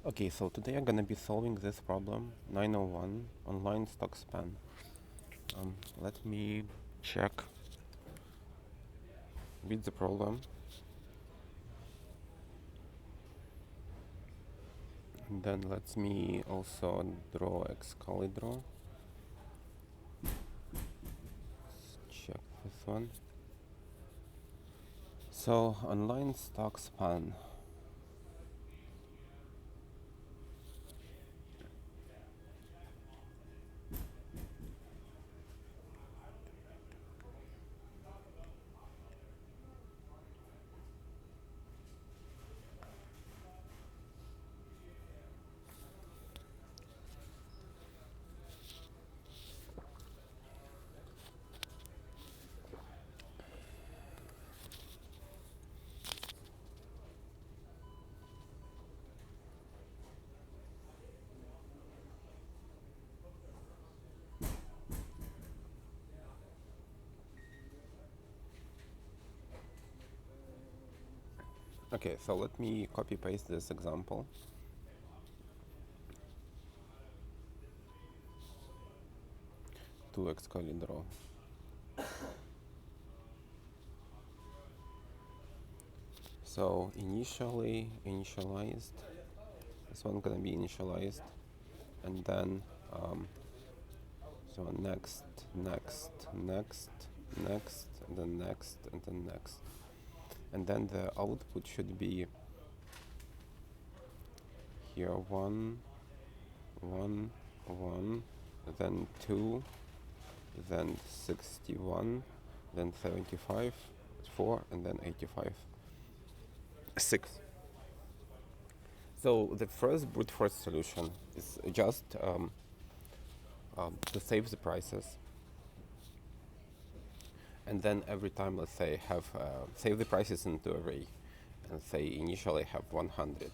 Okay, so today I'm gonna be solving this problem 901 online stock span. Let me check with the problem, and then let me also draw Excalibur. Draw. Check this one. So online stock span. Okay, so let me copy paste this example to Excalibur. Draw. So initialized. This one gonna be initialized, and then so next, and then next, and then next. And then the output should be here 1, 1, 1, then 2, then 61, then 75, 4, and then 85, 6. So the first brute force solution is just to save the prices, and then every time, let's say, have save the prices into array, and say initially have 100,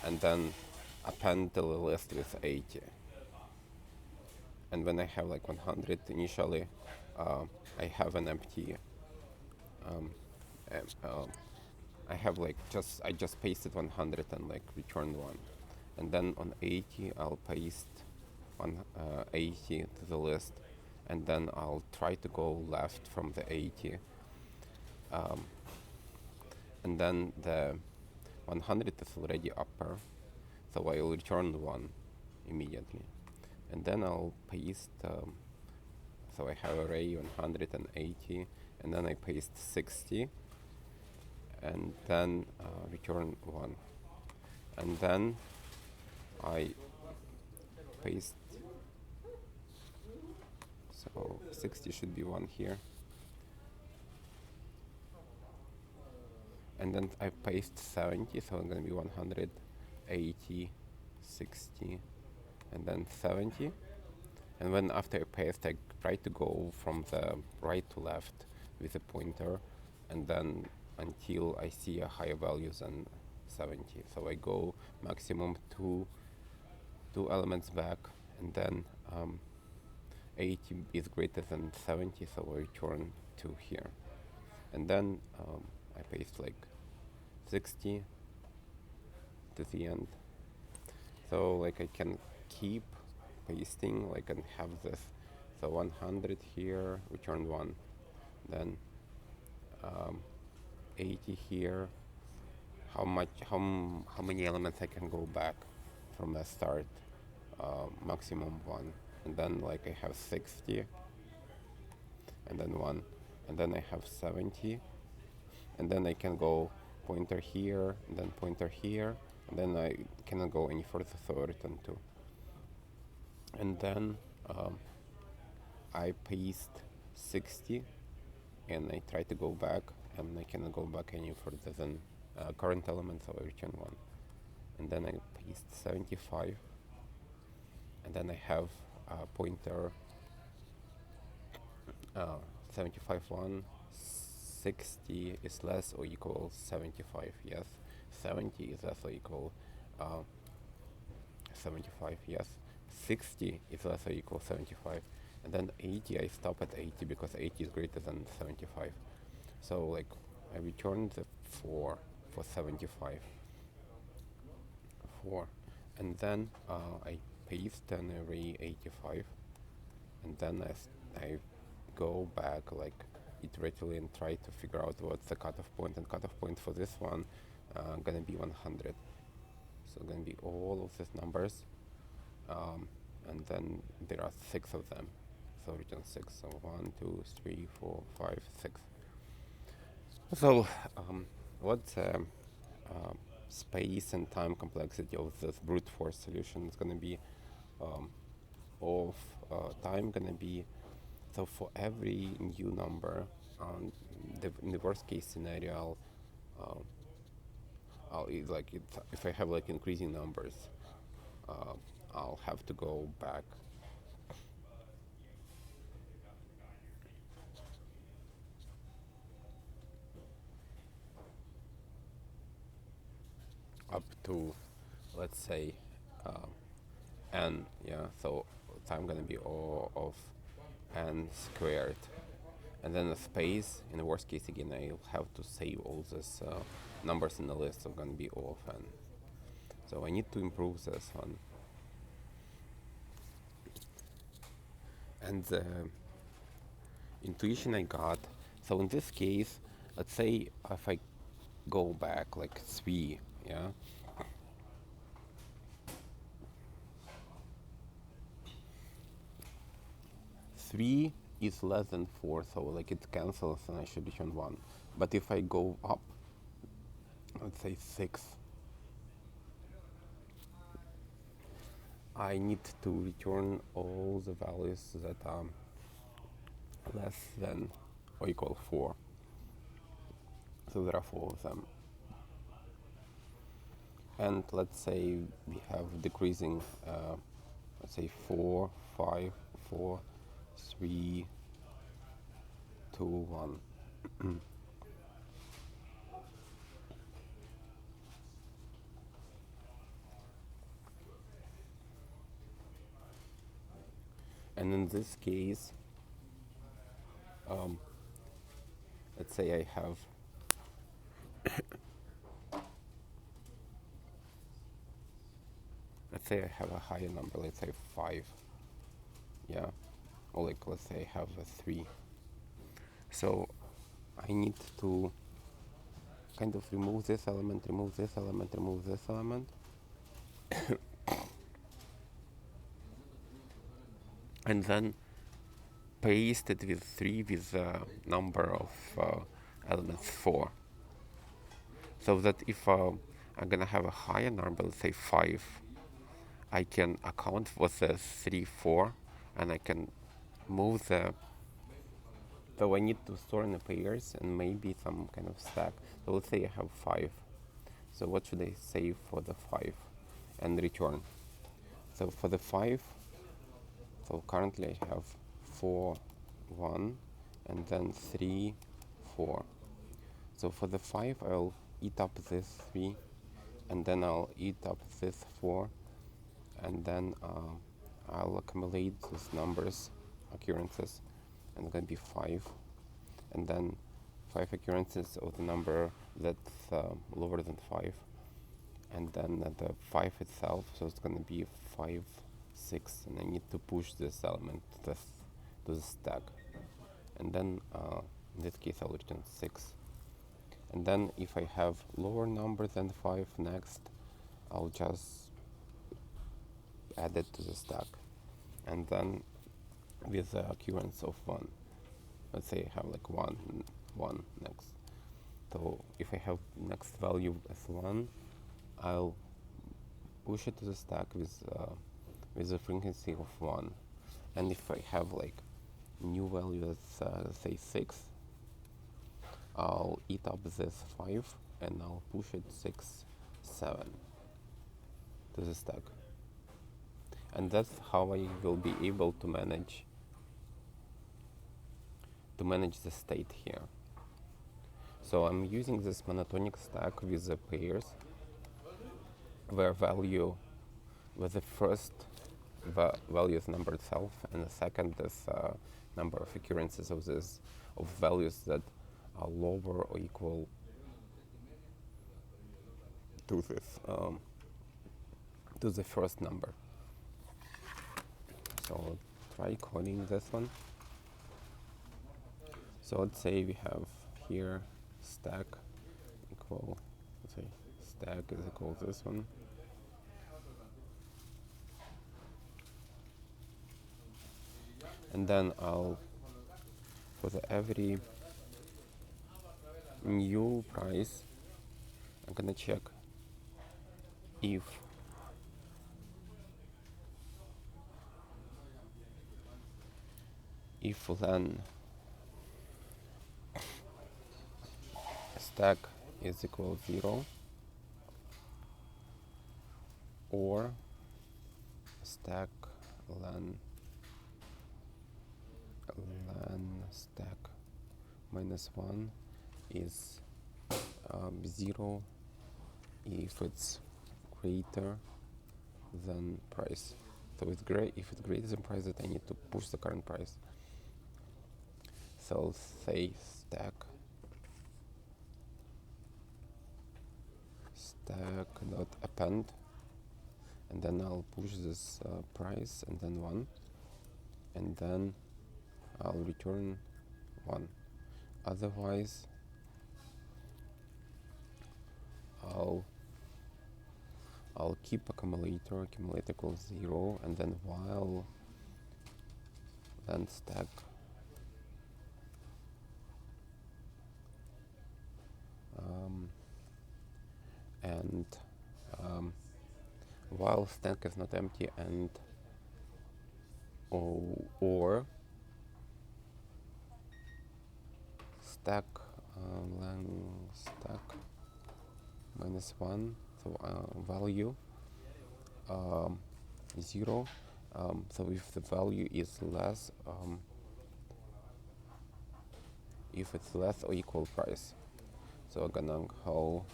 and then append to the list with 80. And when I have like 100 initially, I have an empty. Um, I have like I just pasted 100 and like returned 1, and then on 80 I'll paste 80 to the list, and then I'll try to go left from the 80, and then the 100 is already upper, so I'll return 1 immediately, and then I'll paste. So I have array 180, and then I paste 60, and then return 1, and then I paste. So 60 should be 1 here, and then I paste 70, so I'm gonna be 180, 60, and then 70. And when after I paste, I try to go from the right to left with a pointer, and then until I see a higher value than 70. So I go maximum two elements back, and then 80 is greater than 70, so I return 2 here. And then I paste like 60 to the end. So like I can keep pasting, like, and have this. So 100 here, return 1. Then 80 here. How many elements I can go back from the start? Maximum 1. And then like I have 60, and then 1, and then I have 70, and then I can go pointer here, and then pointer here, and then I cannot go any further, so I return 2. And then I paste 60, and I try to go back, and I cannot go back any further than current element, so I return 1. And then I paste 75, and then I have pointer 75 1, 60 is less or equal 75, yes. 70 is less or equal 75, yes. 60 is less or equal 75, and then 80, I stop at 80 because 80 is greater than 75. So like I return the 4 for 75. 4. and then I paste an array 85, and then I go back like iteratively and try to figure out what's the cutoff point, and cutoff point for this one gonna be 100. So gonna be all of these numbers, and then there are 6 of them. So return 6. So 1, 2, 3, 4, 5, 6. So what's space and time complexity of this brute force solution is gonna be of time gonna be, so for every new number, in the worst case scenario, if I have like increasing numbers, I'll have to go back up to, let's say, n, yeah, so time gonna be O of n squared, and then the space, in the worst case again, I'll have to save all these numbers in the list, so gonna be O of n. So I need to improve this one. And the intuition I got, so in this case, let's say if I go back like 3, yeah, three is less than 4, so like it cancels and I should return 1. But if I go up, let's say 6, I need to return all the values that are less than or equal 4. So there are 4 of them. And let's say we have decreasing, let's say 4, 5, 4, 3, 2, 1. And in this case, let's say I have let's say I have a higher number, let's say 5, yeah, or like let's say I have a 3. So I need to kind of remove this element, remove this element, remove this element, and then paste it with 3 with a number of elements 4. So that if I'm gonna have a higher number, let's say 5, I can account for the 3, 4, and I can move the, so I need to store in the pairs and maybe some kind of stack. So let's say I have 5. So what should I save for the 5 and return? So for the 5, so currently I have 4, 1, and then 3, 4. So for the 5, I'll eat up this 3, and then I'll eat up this 4, and then I'll accumulate these numbers, occurrences, and it's gonna be 5, and then 5 occurrences of the number that's lower than 5, and then the 5 itself, so it's gonna be 5, 6, and I need to push this element to the stack, and then in this case I'll return 6. And then if I have lower number than 5 next, I'll just add it to the stack, and then with the occurrence of 1, let's say I have like 1 next. So if I have next value as 1, I'll push it to the stack with a frequency of 1. And if I have like new value that's say 6, I'll eat up this 5 and I'll push it 6, 7 to the stack. And that's how I will be able to manage the state here. So I'm using this monotonic stack with the pairs where the first value is number itself, and the second is number of occurrences of values that are lower or equal to to the first number. So try coding this one. So let's say we have here stack equal, let's say stack is equal to this one. And then I'll, for every new price, I'm gonna check if then stack is equal 0 or stack len stack -1 is 0 if it's greater than price. So it's great if it's greater than price, that I need to push the current price. So say stack dot append, and then I'll push this price and then 1, and then I'll return 1. Otherwise I'll keep accumulator equals 0, and then while then stack and while stack is not empty, and or stack stack -1, so value 0. So if the value is less, if it's less or equal price, so I'm gonna call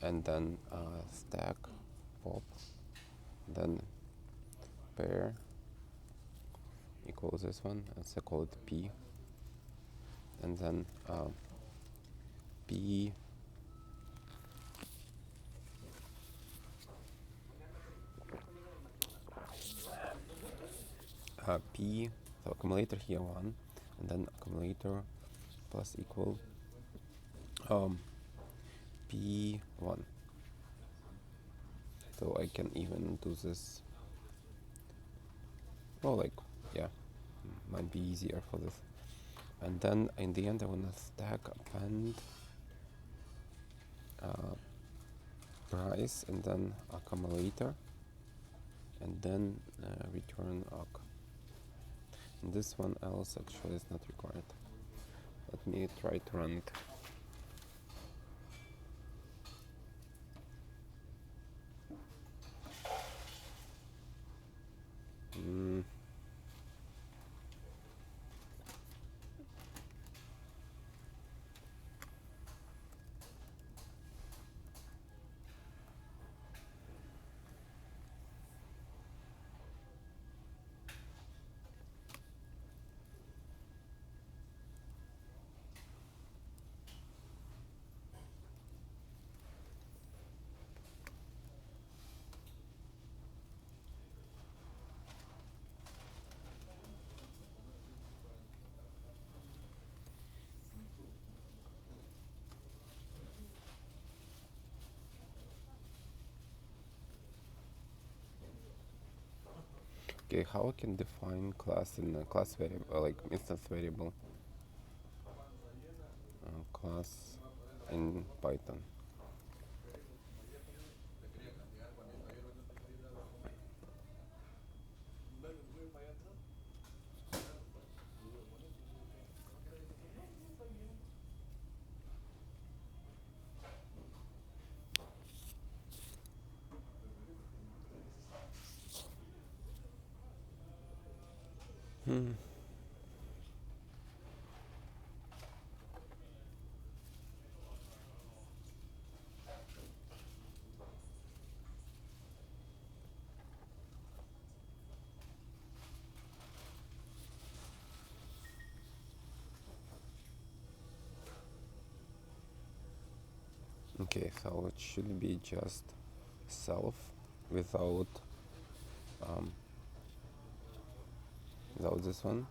and then stack pop, then pair equals this one, and so call it p, and then p p, so accumulator here 1, and then accumulator plus equal p1. So I can even do this, well, like, yeah, might be easier for this. And then in the end I wanna stack append price and then accumulator, and then return arc. And this one else actually is not required. Let me try to run it. Okay, how I can define class in a class variable, like instance variable? Class in Python. Okay, so it should be just self without um, without this one.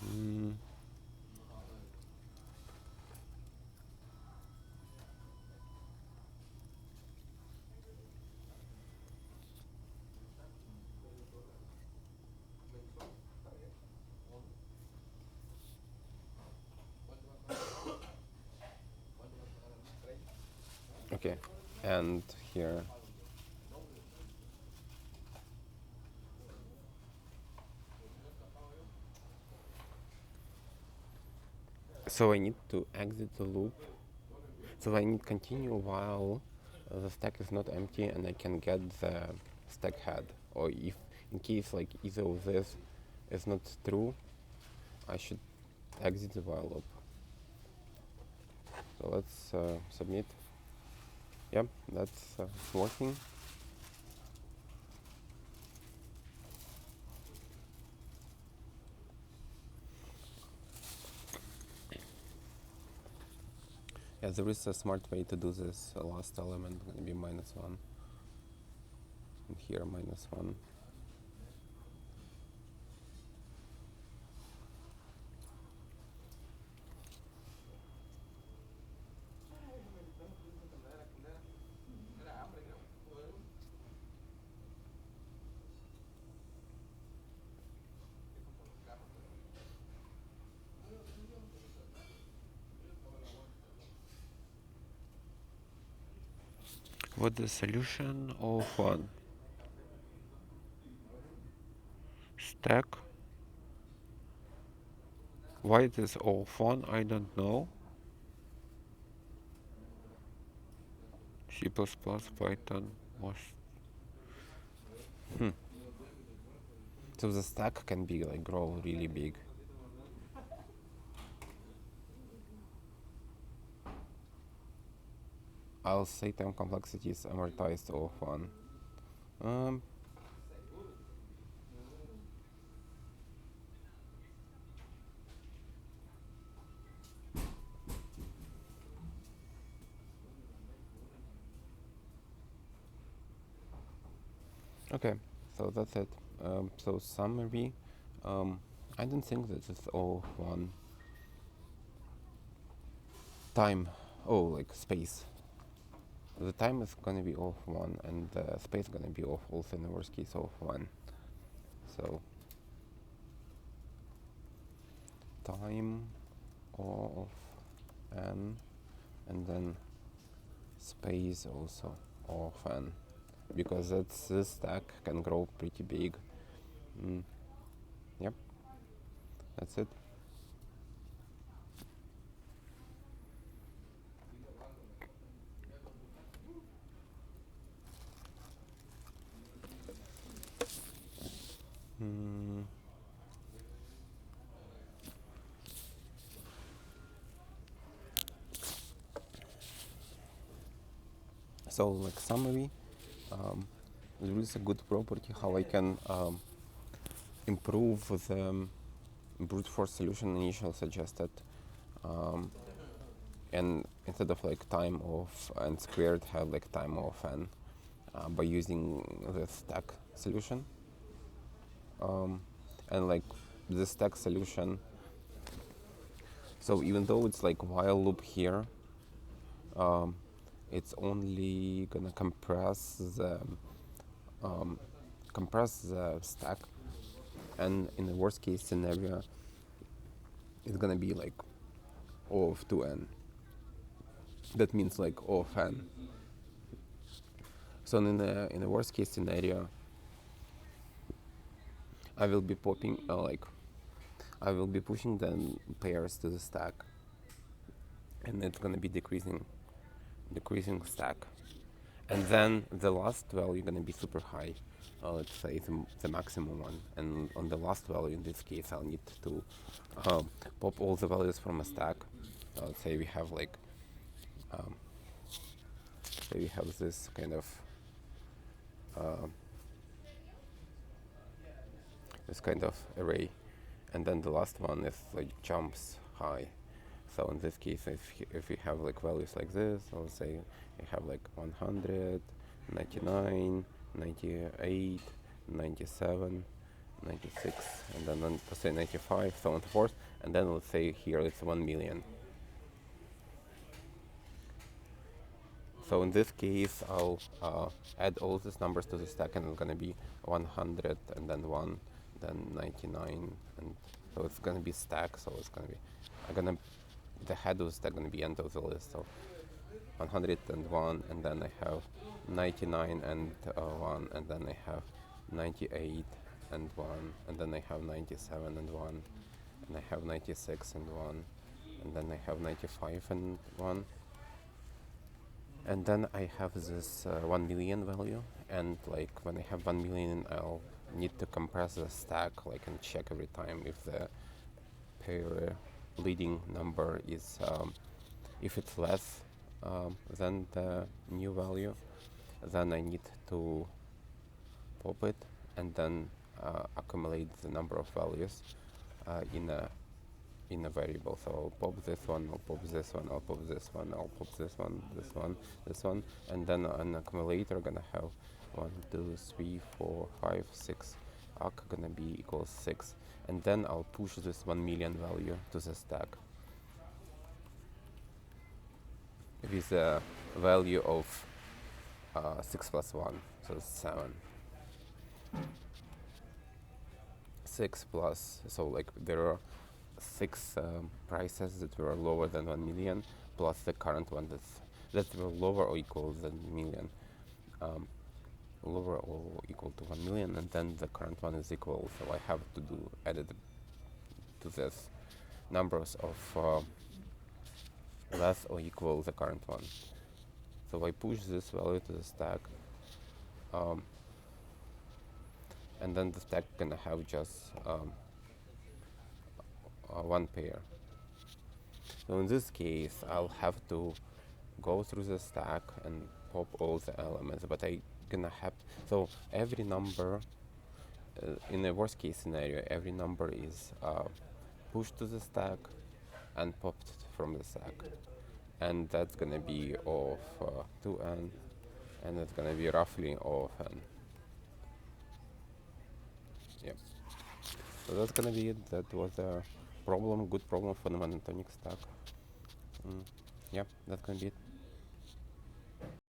Mm. Okay, and here. So I need to exit the loop. So I need continue while the stack is not empty, and I can get the stack head. Or if in case like either of this is not true, I should exit the while loop. So let's submit. Yep, that's working. Yeah, there is a smart way to do this. Last element going to be -1, and here -1. What the solution of one stack? Why it is of one? I don't know. C++, Python, most. So the stack can be like grow really big. I'll say time complexity is amortized of one. Um, okay, so that's it. So summary. I don't think that it's all one. Time. Oh, like space. The time is gonna be off one, and the space gonna be off also in the worst case of one. So time of n, and then space also of n, because this stack can grow pretty big. Yep, that's it. So like summary, there is a good property how I can improve the brute force solution initial suggested, and instead of like time of n squared have like time of n, by using the stack solution, and like the stack solution. So even though it's like while loop here, it's only gonna compress the stack, and in the worst case scenario, it's gonna be like O of 2n. That means like O of n. So in the worst case scenario, I will be popping I will be pushing the pairs to the stack, and it's gonna be decreasing stack, and then the last value gonna be super high. Let's say the maximum one, and on the last value in this case I'll need to pop all the values from a stack. Let's say we have like we have this kind of this kind of array. And then the last one is like jumps high. So in this case, if we have like values like this, so let's say we have like 100, 99, 98, 97, 96, and then let's say 95, so on and so forth. And then let's say here it's 1 million. So in this case, I'll add all these numbers to the stack, and it's gonna be 100, and then 1, then 99, and so it's gonna be stack. So it's gonna be, the head of the stack gonna be end of the list. So 101, and then I have 99 and 1, and then I have 98 and 1, and then I have 97 and 1, and I have 96 and 1, and then I have 95 and 1. And then I have this 1 million value, and like when I have 1 million, I'll need to compress the stack, like, and check every time if the pair leading number is, if it's less than the new value, then I need to pop it and then accumulate the number of values in a variable. So I'll pop this one, I'll pop this one, I'll pop this one, I'll pop this one, this one, this one, and then an accumulator gonna have 1, 2, 3, 4, 5, 6. Arc gonna be equals 6, and then I'll push this 1 million value to the stack with a value of 6 plus 1, so 7. 6 plus, so like there are 6 prices that were lower than 1 million, plus the current one that were lower or equal than million, lower or equal to 1 million, and then the current one is equal. So I have to do added to this numbers of less or equal the current one. So I push this value to the stack, and then the stack gonna have just one pair. So in this case, I'll have to go through the stack and pop all the elements, but I gonna have, so every number, in a worst case scenario, every number is pushed to the stack and popped from the stack, and that's gonna be of 2n, and it's gonna be roughly of n. Yep. So that's gonna be it. That was a problem, good problem for the monotonic stack. Yeah, that's gonna be it.